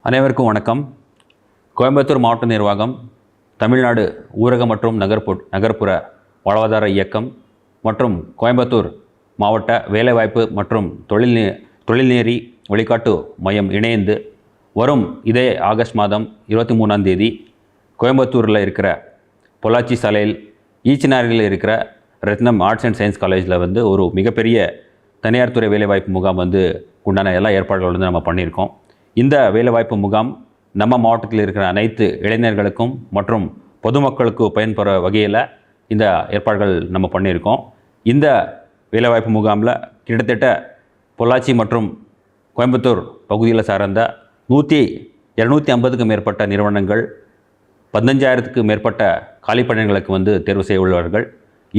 அனைவருக்கும் வணக்கம். கோயம்புத்தூர் மாவட்ட நிர்வாகம், தமிழ்நாடு ஊரக மற்றும் நகர்ப்புற வாழ்வாதார இயக்கம் மற்றும் கோயம்புத்தூர் மாவட்ட வேலைவாய்ப்பு மற்றும் தொழில்நெறி வழிகாட்டு மையம் இணைந்து வரும் இதே ஆகஸ்ட் மாதம் 23ஆம் தேதி கோயம்புத்தூரில் இருக்கிற பொள்ளாச்சி சாலையில் ஈச்சனாரில் இருக்கிற ரத்னம் ஆர்ட்ஸ் அண்ட் சயின்ஸ் காலேஜில் ஒரு மிகப்பெரிய தனியார் துறை வேலைவாய்ப்பு முகாம் உண்டான எல்லா ஏற்பாடுகள் நம்ம பண்ணியிருக்கோம். இந்த வேலைவாய்ப்பு முகாம் நம்ம மாவட்டத்தில் இருக்கிற அனைத்து இளைஞர்களுக்கும் மற்றும் பொதுமக்களுக்கு பயன்பெற வகையில் இந்த ஏற்பாடுகள் நம்ம பண்ணியிருக்கோம். இந்த வேலைவாய்ப்பு முகாமில் கிட்டத்தட்ட பொள்ளாச்சி மற்றும் கோயம்புத்தூர் பகுதியில் சார்ந்த 250க்கும் மேற்பட்ட நிறுவனங்கள் 15,000க்கும் மேற்பட்ட காலிப்பணிகளுக்கு தேர்வு செய்ய உள்ளவர்கள்.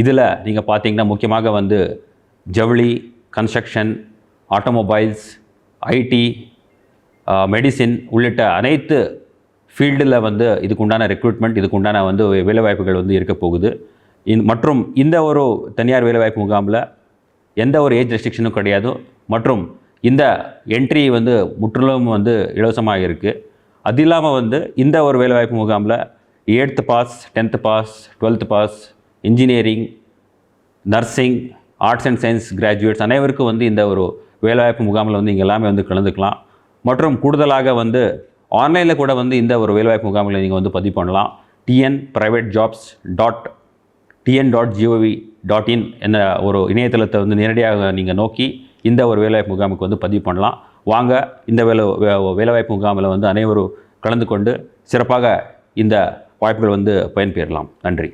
இதில் நீங்கள் பார்த்தீங்கன்னா முக்கியமாக ஜவுளி, கன்ஸ்ட்ரக்ஷன், ஆட்டோமொபைல்ஸ், ஐடி, மெடிசின் உள்ளிட்ட அனைத்து ஃபீல்டில் இதுக்குண்டான ரெக்ரூட்மெண்ட், இதுக்குண்டான வேலைவாய்ப்புகள் இருக்க போகுது. மற்றும் இந்த ஒரு தனியார் வேலைவாய்ப்பு முகாமில் எந்த ஒரு ஏஜ் ரெஸ்ட்ரிக்ஷனும் கிடையாது. மற்றும் இந்த என்ட்ரி முற்றிலும் இலவசமாக இருக்குது. அது இல்லாமல் இந்த ஒரு வேலைவாய்ப்பு முகாமில் 8th pass, 10th pass, 12th pass, engineering, nursing, arts and science graduates அனைவருக்கும் இந்த ஒரு வேலைவாய்ப்பு முகாமில் இங்கே எல்லாமே கலந்துக்கலாம். மற்றும் கூடுதலாக ஆன்லைனில் கூட இந்த ஒரு வேலைவாய்ப்பு முகாமில் நீங்கள் பதிவு பண்ணலாம். tnprivatejobs.tn.gov.in என்ற ஒரு இணையதளத்தை நேரடியாக நீங்கள் நோக்கி இந்த ஒரு வேலைவாய்ப்பு முகாமுக்கு பதிவு பண்ணலாம். வாங்க, இந்த வேலைவாய்ப்பு முகாமில் அனைவரும் கலந்து கொண்டு சிறப்பாக இந்த வாய்ப்புகள் பயன்பெறலாம். நன்றி.